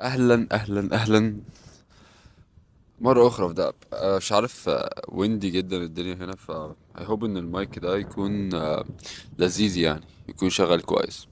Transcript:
اهلا اهلا اهلا مرة اخرى في دهب. مش عارف، ويندي جدا الدنيا هنا، ف I hope ان المايك ده يكون لذيذ، يعني يكون شغال كويس.